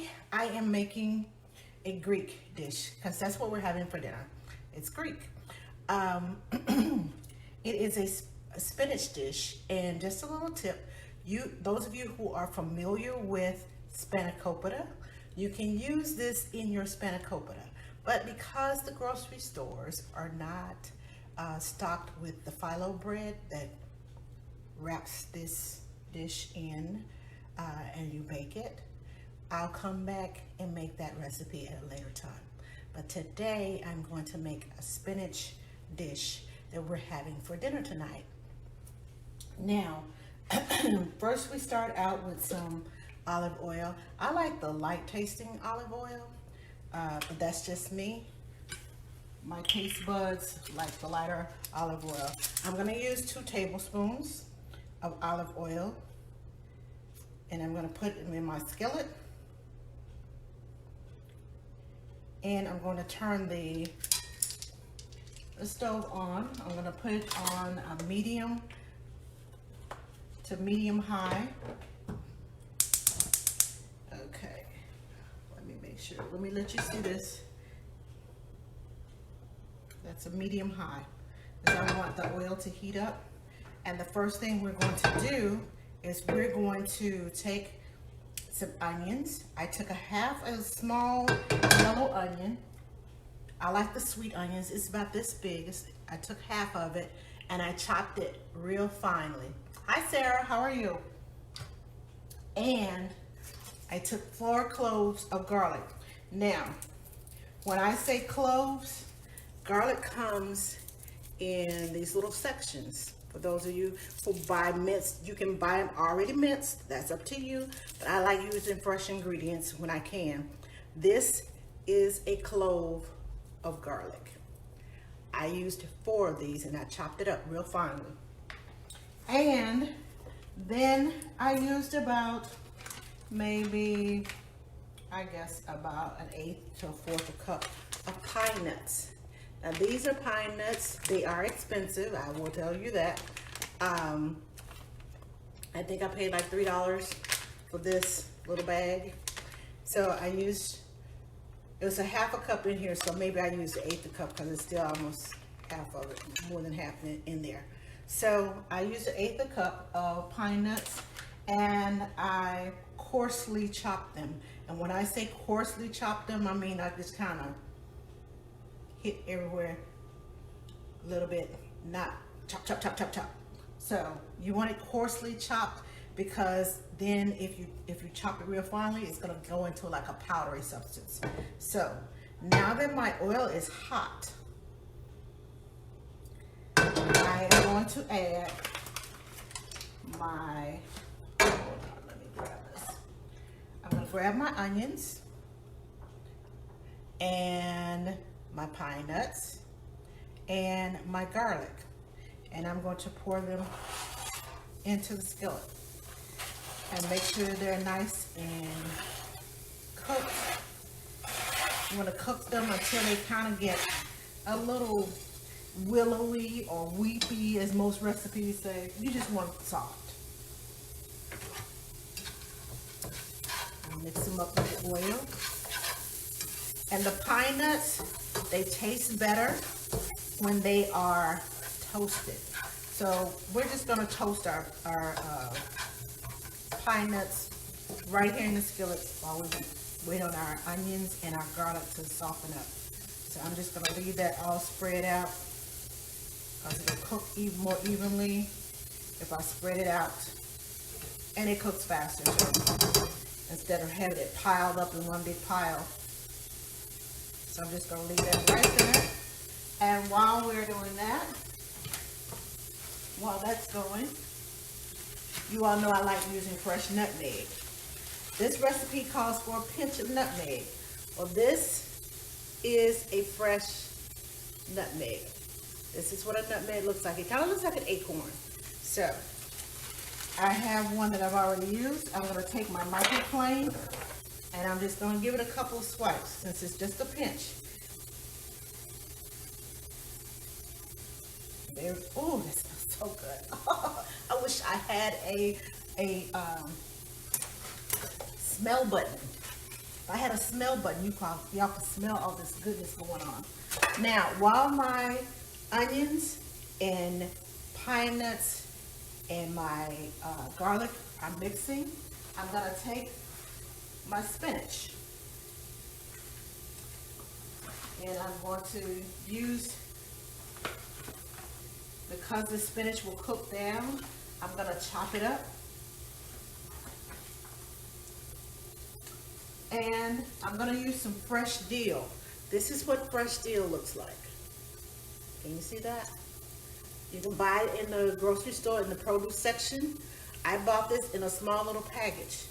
Today I am making a Greek dish because that's what we're having for dinner. It's Greek. Um, it is a spinach dish, and just a little tip: those of you who are familiar with spanakopita, you can use this in your spanakopita. But because the grocery stores are not stocked with the phyllo bread that wraps this dish in, and you bake it, I'll come back and make that recipe at a later time. But today I'm going to make a spinach dish that we're having for dinner tonight. Now, first we start out with some olive oil. I like the light tasting olive oil, but that's just me. My taste buds like the lighter olive oil. I'm gonna use 2 tablespoons of olive oil, and I'm gonna put it in my skillet. And I'm going to turn the stove on. I'm going to put it on a medium to medium high. Okay, let me make sure. Let me let you see this. That's a medium high, because I want the oil to heat up. And the first thing we're going to do is we're going to take some onions. I took a half a small yellow onion. I like the sweet onions. It's about this big. I took half of it and I chopped it real finely. Hi Sarah, how are you? And I took 4 cloves of garlic. Now, when I say cloves, garlic comes in these little sections. For those of you who buy minced, you can buy them already minced. That's up to you. But I like using fresh ingredients when I can. This is a clove of garlic. I used 4 of these and I chopped it up real finely. And then I used about maybe, I guess about 1/8 to 1/4 a cup of pine nuts. Now these are pine nuts. They are expensive, I will tell you that. I think I paid like $3 for this little bag. So I used, it was a half a cup in here, so maybe I used 1/8 a cup because it's still almost half of it, more than half in there. So I used 1/8 a cup of pine nuts, and I coarsely chopped them. And when I say coarsely chopped them, I mean I just kind of hit everywhere a little bit, not chop, chop, chop, chop, chop. So you want it coarsely chopped, because then if you chop it real finely, it's gonna go into like a powdery substance. So now that my oil is hot, I am going to add my, hold on, let me grab this. I'm gonna grab my onions and my pine nuts and my garlic, and I'm going to pour them into the skillet and make sure they're nice and cooked. You want to cook them until they kind of get a little willowy or weepy, as most recipes say. You just want it soft. Mix them up with the oil. And the pine nuts, they taste better when they are toasted. So we're just gonna toast our pine nuts right here in the skillet while we wait on our onions and our garlic to soften up. So I'm just gonna leave that all spread out, because it'll cook more evenly if I spread it out, and it cooks faster too, instead of having it piled up in one big pile. So I'm just going to leave that right there. And while we're doing that, while that's going, you all know I like using fresh nutmeg. This recipe calls for a pinch of nutmeg. Well, this is a fresh nutmeg. This is what a nutmeg looks like. It kind of looks like an acorn. So I have one that I've already used. I'm going to take my microplane, and I'm just going to give it a couple of swipes, since it's just a pinch. There, oh, that smells so good. I wish I had a smell button If I had a smell button, y'all could smell all this goodness going on. Now, while my onions and pine nuts and my garlic are mixing, I'm gonna take my spinach. And I'm going to use, because the spinach will cook down, I'm going to chop it up. And I'm going to use some fresh dill. This is what fresh dill looks like. Can you see that? You can buy it in the grocery store in the produce section. I bought this in a small little package.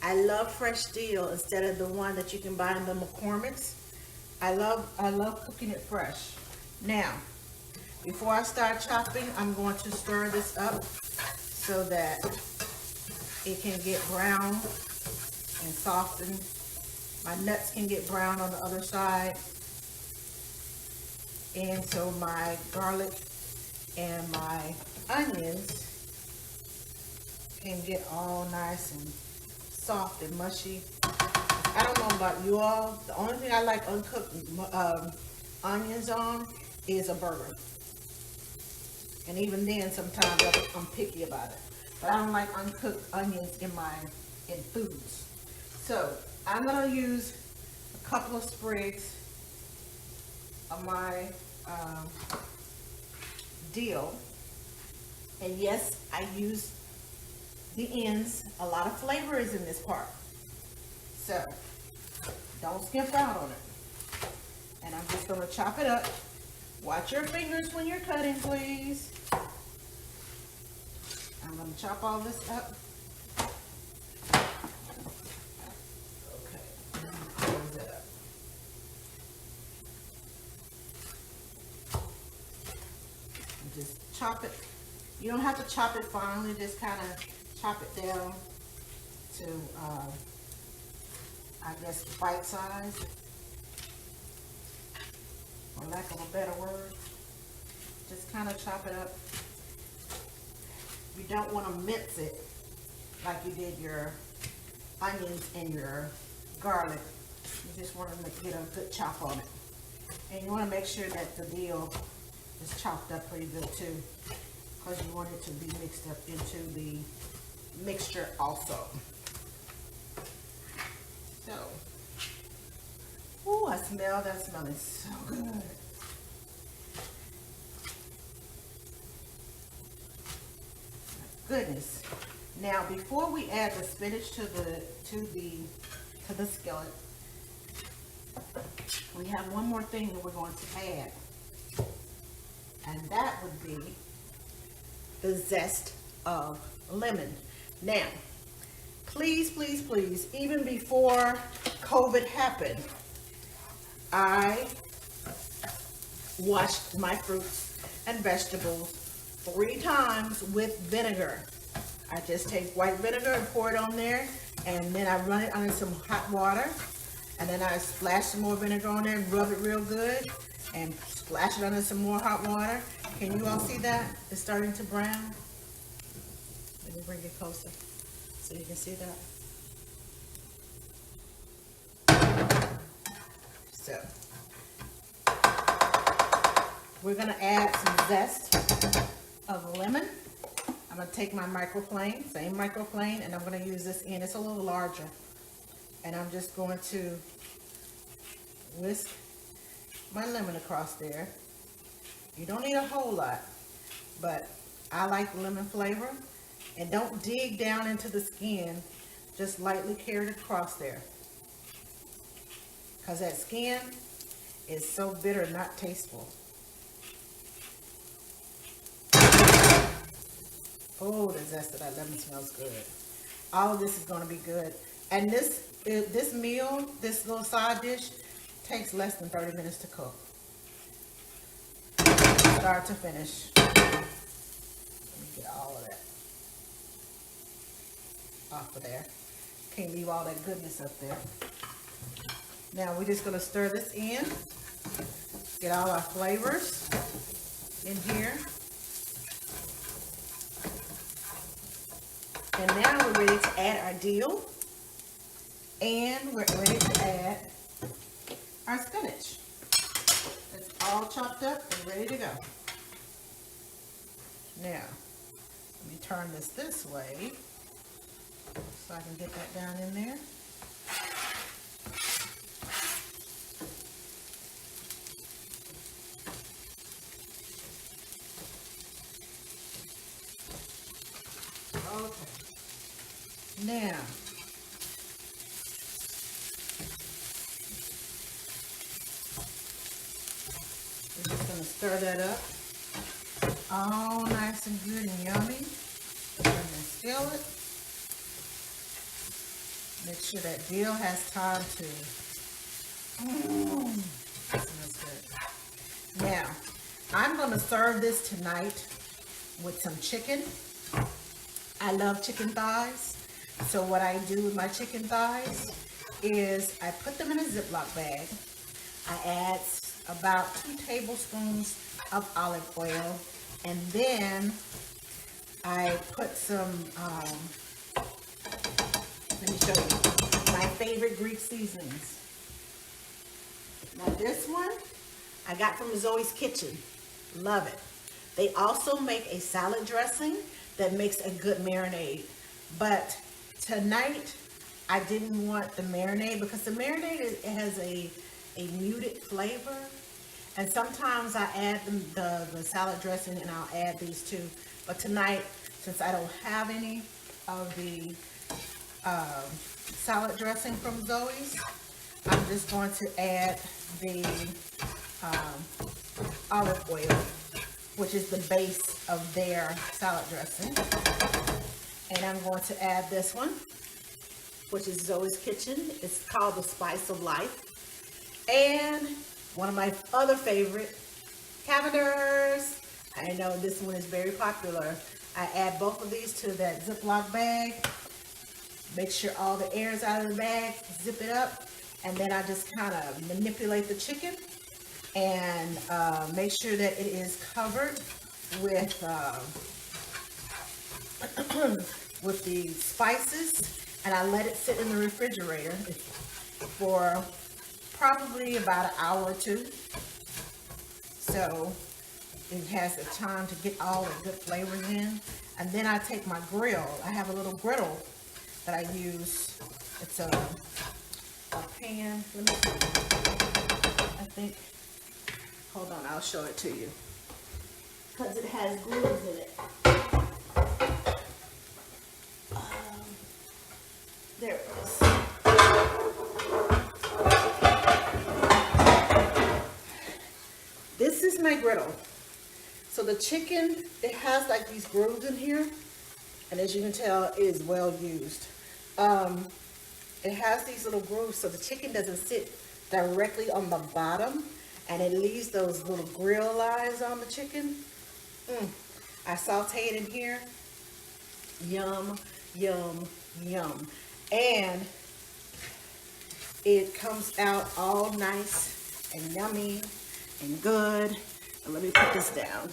I love fresh dill instead of the one that you can buy in the McCormick's. I love cooking it fresh. Now, before I start chopping, I'm going to stir this up so that it can get brown and soften. My nuts can get brown on the other side. And so my garlic and my onions can get all nice and soft and mushy. I don't know about you all. The only thing I like uncooked onions on is a burger. And even then, sometimes I'm picky about it. But I don't like uncooked onions in foods. So I'm gonna use a couple of sprigs of my dill. And yes, I use the ends. A lot of flavor is in this part. So don't skimp out on it. And I'm just going to chop it up. Watch your fingers when you're cutting, please. I'm going to chop all this up. Okay, close it up. And just chop it. You don't have to chop it finely, just kind of chop it down to I guess bite size, for lack of a better word. Just kind of chop it up. You don't want to mince it like you did your onions and your garlic. You just want to get a good chop on it. And you want to make sure that the dill is chopped up pretty good too, because you want it to be mixed up into the mixture also. So, ooh, I smell that. Smelling so good. Goodness. Now, before we add the spinach to the skillet, we have one more thing that we're going to add, and that would be the zest of lemon. Now, please, please, please, even before COVID happened, I washed my fruits and vegetables 3 times with vinegar. I just take white vinegar and pour it on there, and then I run it under some hot water, and then I splash some more vinegar on there and rub it real good, and splash it under some more hot water. Can you all see that? It's starting to brown. Let me bring it closer so you can see that. So, we're gonna add some zest of lemon. I'm gonna take my microplane, same microplane, and I'm gonna use this end. It's a little larger. And I'm just going to whisk my lemon across there. You don't need a whole lot, but I like lemon flavor. And don't dig down into the skin, just lightly carry it across there. Because that skin is so bitter, not tasteful. Oh, the zest of that lemon smells good. All of this is going to be good. And this meal, this little side dish, takes less than 30 minutes to cook. Start to finish. Let me get all of that off of there. Can't leave all that goodness up there. Now we're just going to stir this in. Get all our flavors in here. And now we're ready to add our dill. And we're ready to add our spinach. It's all chopped up and ready to go. Now, let me turn this way so I can get that down in there. Okay. Now, we're just going to stir that up. All nice and good and yummy. And then still it. Make sure that dill has time to. That smells good. Now, I'm going to serve this tonight with some chicken. I love chicken thighs. So what I do with my chicken thighs is I put them in a Ziploc bag. I add about 2 tablespoons of olive oil, and then I put some, let me show you, my favorite Greek seasonings. Now this one, I got from Zoe's Kitchen. Love it. They also make a salad dressing that makes a good marinade. But tonight, I didn't want the marinade because the marinade has a muted flavor. And sometimes I add the salad dressing and I'll add these too. But tonight, since I don't have any of the salad dressing from Zoe's, I'm just going to add the olive oil, which is the base of their salad dressing. And I'm going to add this one, which is Zoe's Kitchen. It's called the Spice of Life. And one of my other favorite, Cavenders. I know this one is very popular. I add both of these to that Ziploc bag. Make sure all the air is out of the bag, zip it up, and then I just kind of manipulate the chicken and make sure that it is covered with with the spices, and I let it sit in the refrigerator for probably about an hour or two, so it has the time to get all the good flavors in. And then I take my grill. I have a little griddle that I use. It's a pan. Let me, I think, hold on, I'll show it to you, because it has grooves in it. There it is. This is my griddle. So the chicken, it has like these grooves in here, and as you can tell, it is well used. It has these little grooves so the chicken doesn't sit directly on the bottom, and it leaves those little grill lines on the chicken. I saute it in here. Yum, yum, yum. And it comes out all nice and yummy and good. And let me put this down.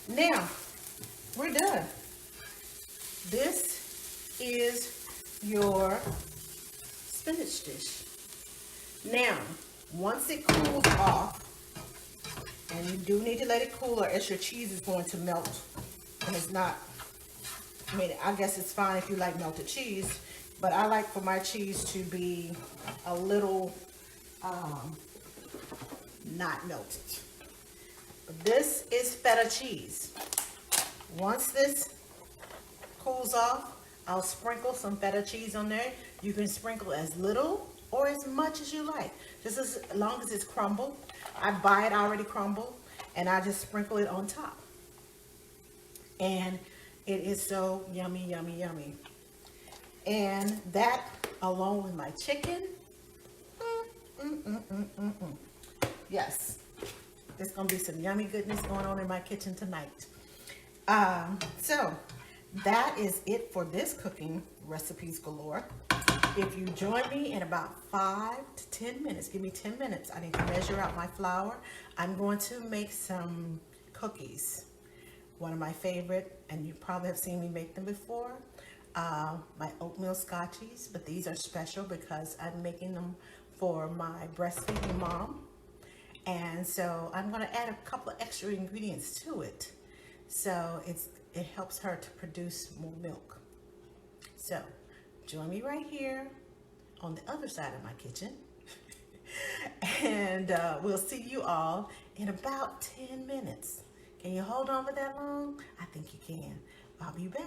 Now, we're done. This is your spinach dish. Now, once it cools off, and you do need to let it cool or else your cheese is going to melt. And it's not, I mean, I guess it's fine if you like melted cheese, but I like for my cheese to be a little not melted. But this is feta cheese. Once this cools off, I'll sprinkle some feta cheese on there. You can sprinkle as little or as much as you like, just as long as it's crumbled. I buy it already crumbled, and I just sprinkle it on top. And it is so yummy, yummy, yummy. And that, along with my chicken, yes, there's gonna be some yummy goodness going on in my kitchen tonight. So that is it for this cooking recipes galore. If you join me in about 5 to 10 minutes, give me 10 minutes. I need to measure out my flour. I'm going to make some cookies. One of my favorite, and you probably have seen me make them before. my oatmeal scotchies, but these are special because I'm making them for my breastfeeding mom. And so I'm going to add a couple of extra ingredients to it. So it helps her to produce more milk. So join me right here on the other side of my kitchen. And we'll see you all in about 10 minutes. Can you hold on for that long? I think you can. I'll be back.